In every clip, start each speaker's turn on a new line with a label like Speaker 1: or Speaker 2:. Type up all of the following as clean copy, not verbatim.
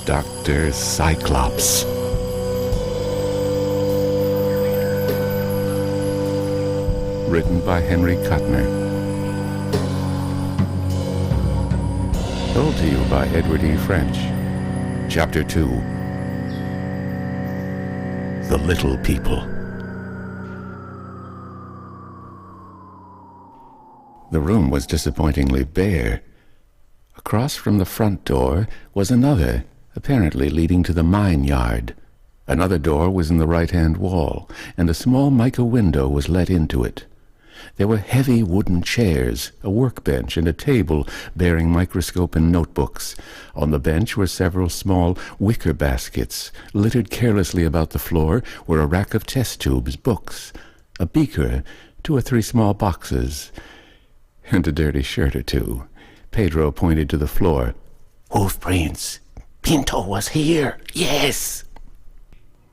Speaker 1: Dr. Cyclops. Written by Henry Kuttner. Told to you by Edward E. French. Chapter 2. The Little People. The room was disappointingly bare. Across from the front door was another, apparently leading to the mine yard. Another door was in the right-hand wall, and a small mica window was let into it. There were heavy wooden chairs, a workbench, and a table bearing microscope and notebooks. On the bench were several small wicker baskets. Littered carelessly about the floor were a rack of test tubes, books, a beaker, 2 or 3 small boxes, and a dirty shirt or two. Pedro pointed to the floor.
Speaker 2: Hoofprints. Pinto was here. Yes.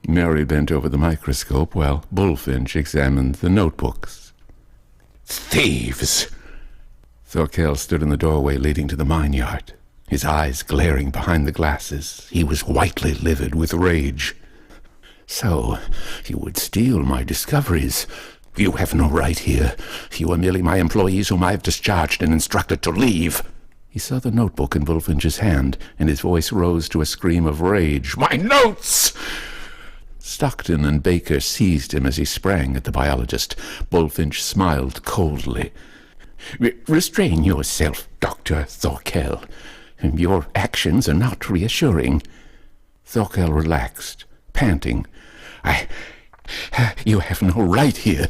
Speaker 1: Mary bent over the microscope while Bullfinch examined the notebooks.
Speaker 2: Thieves!
Speaker 1: Thorkel stood in the doorway leading to the mine yard, his eyes glaring behind the glasses. He was whitely livid with rage.
Speaker 2: So, you would steal my discoveries. You have no right here. You are merely my employees whom I have discharged and instructed to leave.
Speaker 1: He saw the notebook in Bullfinch's hand, and his voice rose to a scream of rage.
Speaker 2: My notes!
Speaker 1: Stockton and Baker seized him as he sprang at the biologist. Bullfinch smiled coldly.
Speaker 2: Restrain yourself, Dr. Thorkel. Your actions are not reassuring.
Speaker 1: Thorkel relaxed, panting.
Speaker 2: You have no right here.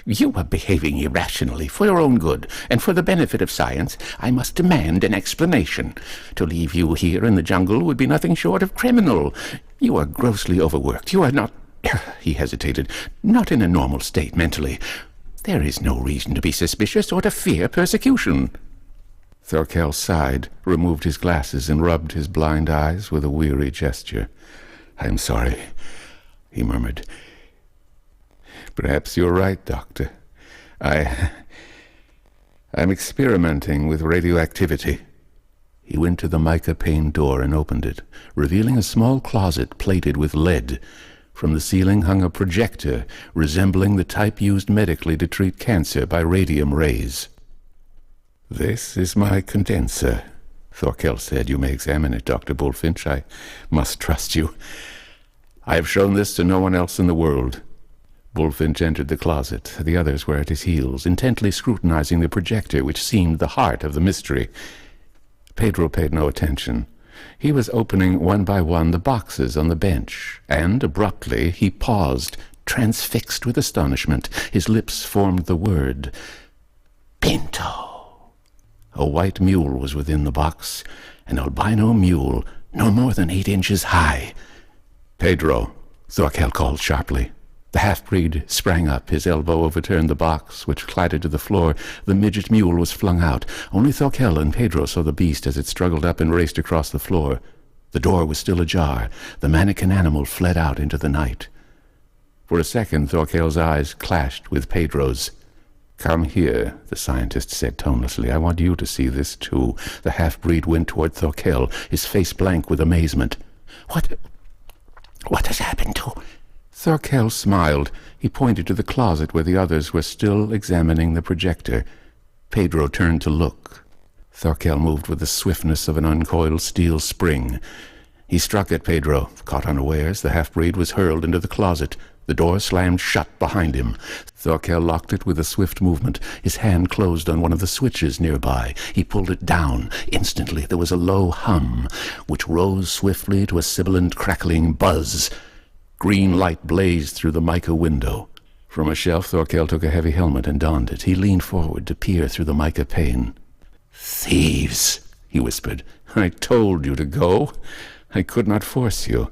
Speaker 2: You are behaving irrationally for your own good, and for the benefit of science. I must demand an explanation. To leave you here in the jungle would be nothing short of criminal. You are grossly overworked. You are not, he hesitated, not in a normal state mentally. There is no reason to be suspicious or to fear persecution.
Speaker 1: Thorkel sighed, removed his glasses, and rubbed his blind eyes with a weary gesture.
Speaker 2: I'm sorry, he murmured.
Speaker 1: Perhaps you're right, Doctor. I'm experimenting with radioactivity. He went to the mica-pane door and opened it, revealing a small closet plated with lead. From the ceiling hung a projector resembling the type used medically to treat cancer by radium rays.
Speaker 2: This is my condenser,
Speaker 1: Thorkel said. You may examine it, Dr. Bullfinch. I must trust you. I have shown this to no one else in the world. Bullfinch entered the closet. The others were at his heels, intently scrutinizing the projector, which seemed the heart of the mystery. Pedro paid no attention. He was opening one by one the boxes on the bench, and abruptly he paused, transfixed with astonishment. His lips formed the word,
Speaker 2: Pinto.
Speaker 1: A white mule was within the box, an albino mule no more than 8 inches high.
Speaker 2: Pedro,
Speaker 1: Thorkel called sharply. The half-breed sprang up. His elbow overturned the box, which clattered to the floor. The midget mule was flung out. Only Thorkel and Pedro saw the beast as it struggled up and raced across the floor. The door was still ajar. The mannequin animal fled out into the night. For a second, Thorkel's eyes clashed with Pedro's.
Speaker 2: Come here, the scientist said tonelessly. I want you to see this, too.
Speaker 1: The half-breed went toward Thorkel, his face blank with amazement.
Speaker 2: What has happened to...
Speaker 1: Thorkel smiled. He pointed to the closet where the others were still examining the projector. Pedro turned to look. Thorkel moved with the swiftness of an uncoiled steel spring. He struck at Pedro. Caught unawares, the half-breed was hurled into the closet. The door slammed shut behind him. Thorkel locked it with a swift movement. His hand closed on one of the switches nearby. He pulled it down. Instantly there was a low hum, which rose swiftly to a sibilant, crackling buzz. Green light blazed through the mica window. From a shelf, Thorkel took a heavy helmet and donned it. He leaned forward to peer through the mica pane.
Speaker 2: Thieves, he whispered.
Speaker 1: I told you to go. I could not force you.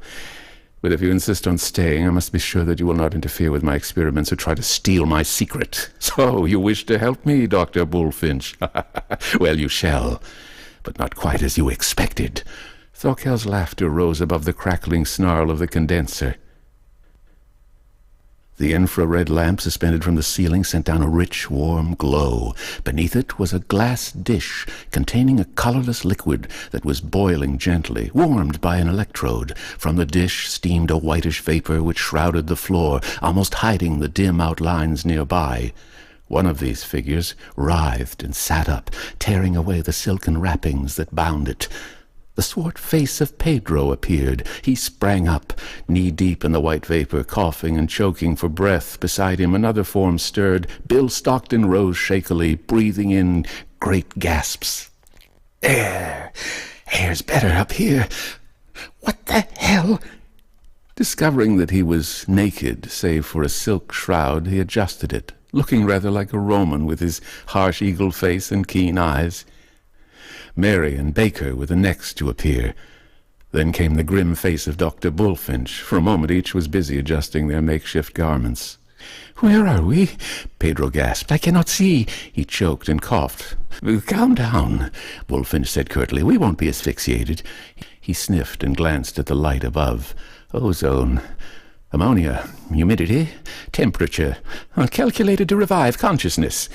Speaker 1: But if you insist on staying, I must be sure that you will not interfere with my experiments or try to steal my secret. So you wish to help me, Dr. Bullfinch?
Speaker 2: Well, you shall, but not quite as you expected.
Speaker 1: Thorkel's laughter rose above the crackling snarl of the condenser. The infrared lamp suspended from the ceiling sent down a rich, warm glow. Beneath it was a glass dish containing a colorless liquid that was boiling gently, warmed by an electrode. From the dish steamed a whitish vapor which shrouded the floor, almost hiding the dim outlines nearby. One of these figures writhed and sat up, tearing away the silken wrappings that bound it. The swart face of Pedro appeared. He sprang up, knee-deep in the white vapor, coughing and choking for breath. Beside him another form stirred. Bill Stockton rose shakily, breathing in great gasps. Air's better up here. What the hell? Discovering that he was naked, save for a silk shroud, he adjusted it, looking rather like a Roman with his harsh eagle face and keen eyes. Mary and Baker were the next to appear. Then came the grim face of Dr. Bullfinch. For a moment each was busy adjusting their makeshift garments. "Where are we?" Pedro gasped. "I cannot see." He choked and coughed. "Calm down," Bullfinch said curtly. "We won't be asphyxiated." He sniffed and glanced at the light above. Ozone, ammonia, humidity, temperature, calculated to revive consciousness.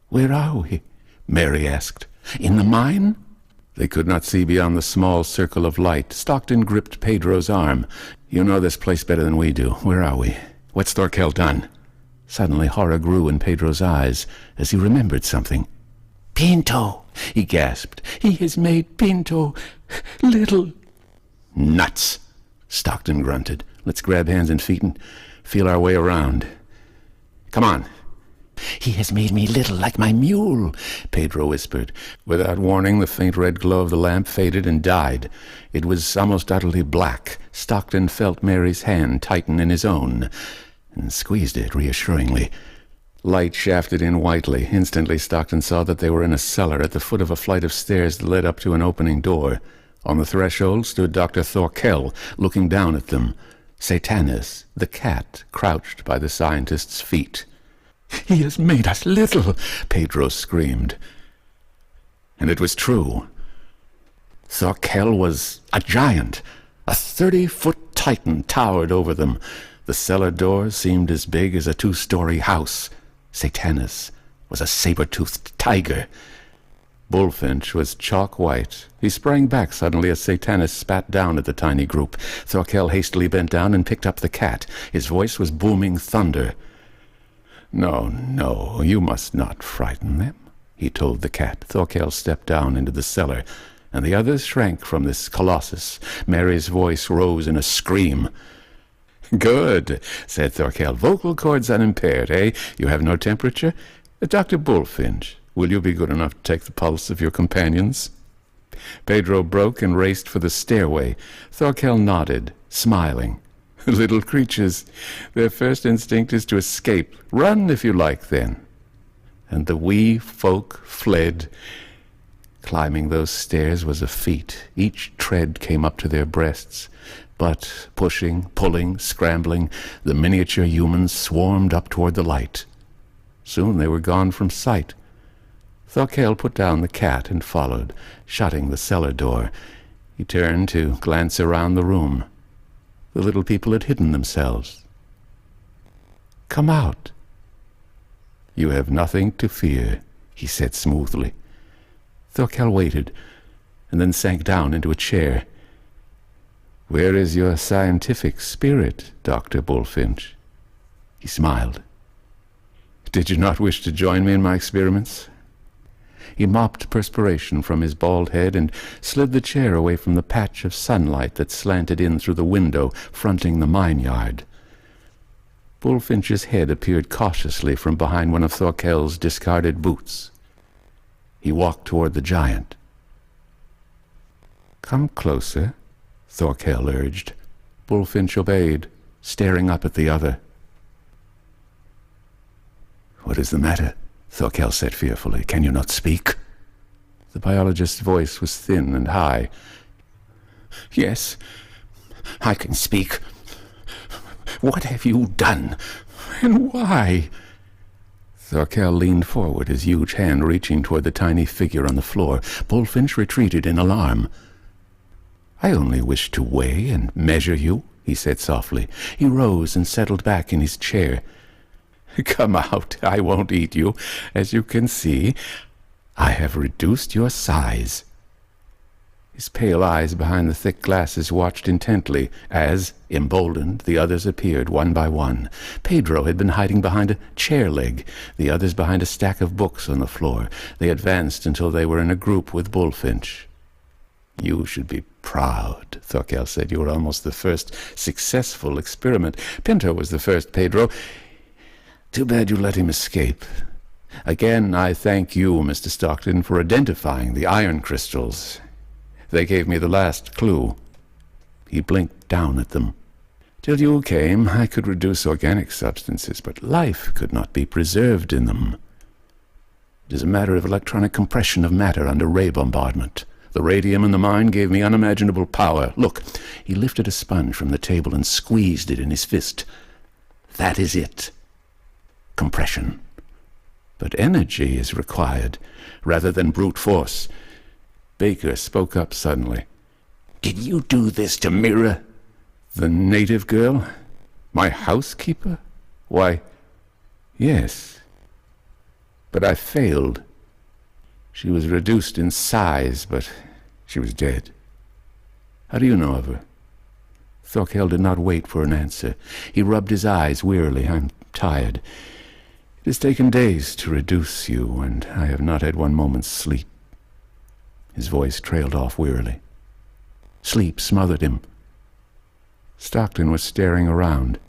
Speaker 1: "Where are we?" Mary asked. "In the mine?" They could not see beyond the small circle of light. Stockton gripped Pedro's arm. "You know this place better than we do. Where are we? What's Thorkel done?" Suddenly horror grew in Pedro's eyes as he remembered something. "Pinto!" he gasped. "He has made Pinto little." "Nuts!" Stockton grunted. "Let's grab hands and feet and feel our way around. Come on." "He has made me little like my mule," Pedro whispered. Without warning, the faint red glow of the lamp faded and died. It was almost utterly black. Stockton felt Mary's hand tighten in his own and squeezed it reassuringly. Light shafted in whitely. Instantly, Stockton saw that they were in a cellar at the foot of a flight of stairs that led up to an opening door. On the threshold stood Dr. Thorkel, looking down at them. Satanus, the cat, crouched by the scientist's feet. "He has made us little," Pedro screamed. And it was true. Thorkel was a giant. A 30-foot titan towered over them. The cellar door seemed as big as a 2-story house. Satanus was a saber-toothed tiger. Bullfinch was chalk white. He sprang back suddenly as Satanus spat down at the tiny group. Thorkel hastily bent down and picked up the cat. His voice was booming thunder. No, you must not frighten them," he told the cat. Thorkel stepped down into the cellar, and the others shrank from this colossus. Mary's voice rose in a scream. "Good," said Thorkel. "Vocal cords unimpaired, eh? You have no temperature? Dr. Bullfinch, will you be good enough to take the pulse of your companions?" Pedro broke and raced for the stairway. Thorkel nodded, smiling. "Little creatures. Their first instinct is to escape. Run if you like, then." And the wee folk fled. Climbing those stairs was a feat. Each tread came up to their breasts. But pushing, pulling, scrambling, the miniature humans swarmed up toward the light. Soon they were gone from sight. Thorkel put down the cat and followed, shutting the cellar door. He turned to glance around the room. The little people had hidden themselves. "Come out." "You have nothing to fear," he said smoothly. Thorkel waited, and then sank down into a chair. "Where is your scientific spirit, Dr. Bullfinch?" He smiled. "Did you not wish to join me in my experiments?" He mopped perspiration from his bald head and slid the chair away from the patch of sunlight that slanted in through the window fronting the mine yard. Bullfinch's head appeared cautiously from behind one of Thorkel's discarded boots. He walked toward the giant. "Come closer," Thorkel urged. Bullfinch obeyed, staring up at the other. "What is the matter?" Thorkel said fearfully. "Can you not speak?" The biologist's voice was thin and high. "Yes, I can speak. What have you done? And why?" Thorkel leaned forward, his huge hand reaching toward the tiny figure on the floor. Bullfinch retreated in alarm. "I only wish to weigh and measure you," he said softly. He rose and settled back in his chair. "Come out. I won't eat you. As you can see, I have reduced your size." His pale eyes behind the thick glasses watched intently as, emboldened, the others appeared one by one. Pedro had been hiding behind a chair leg, the others behind a stack of books on the floor. They advanced until they were in a group with Bullfinch. "You should be proud," Thorkel said. "You were almost the first successful experiment. Pinto was the first, Pedro. Too bad you let him escape. Again, I thank you, Mr. Stockton, for identifying the iron crystals. They gave me the last clue." He blinked down at them. "Till you came, I could reduce organic substances, but life could not be preserved in them. It is a matter of electronic compression of matter under ray bombardment. The radium in the mine gave me unimaginable power. Look." He lifted a sponge from the table and squeezed it in his fist. "That is it. Compression. But energy is required, rather than brute force." Baker spoke up suddenly. "Did you do this to Mira?" "The native girl? My housekeeper? Why, yes. But I failed. She was reduced in size, but she was dead." "How do you know of her?" Thorkel did not wait for an answer. He rubbed his eyes wearily. "I'm tired. It has taken days to reduce you, and I have not had one moment's sleep." His voice trailed off wearily. Sleep smothered him. Stockton was staring around.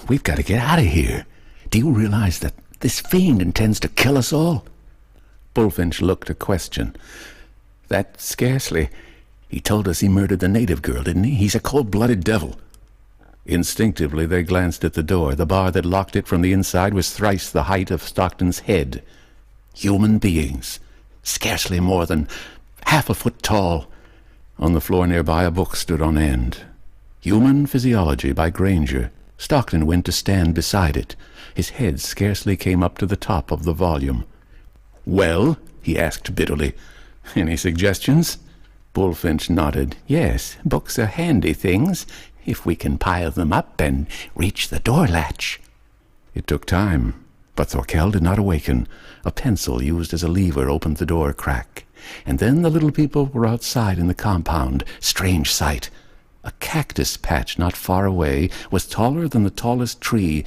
Speaker 1: "We've got to get out of here. Do you realize that this fiend intends to kill us all?" Bullfinch looked a question. "That scarcely. He told us he murdered the native girl, didn't he? He's a cold-blooded devil." Instinctively they glanced at the door. The bar that locked it from the inside was thrice the height of Stockton's head. Human beings, scarcely more than half a foot tall. On the floor nearby a book stood on end. Human Physiology by Granger. Stockton went to stand beside it. His head scarcely came up to the top of the volume. "Well?" he asked bitterly. "Any suggestions?" Bullfinch nodded. "Yes, books are handy things, if we can pile them up and reach the door latch." It took time, but Thorkel did not awaken. A pencil used as a lever opened the door crack. And then the little people were outside in the compound. Strange sight. A cactus patch not far away was taller than the tallest tree.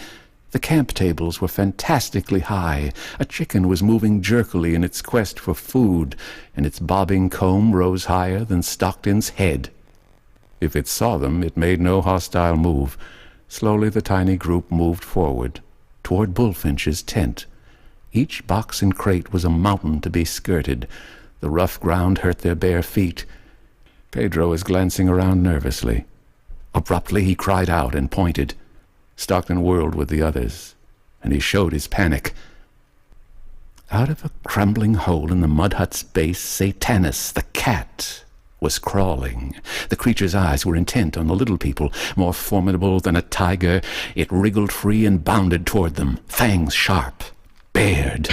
Speaker 1: The camp tables were fantastically high. A chicken was moving jerkily in its quest for food, and its bobbing comb rose higher than Stockton's head. If it saw them, it made no hostile move. Slowly the tiny group moved forward, toward Bullfinch's tent. Each box and crate was a mountain to be skirted. The rough ground hurt their bare feet. Pedro was glancing around nervously. Abruptly he cried out and pointed. Stockton whirled with the others, and he showed his panic. Out of a crumbling hole in the mud hut's base, Satanus, the cat, was crawling. The creature's eyes were intent on the little people. More formidable than a tiger, it wriggled free and bounded toward them, fangs sharp, bared.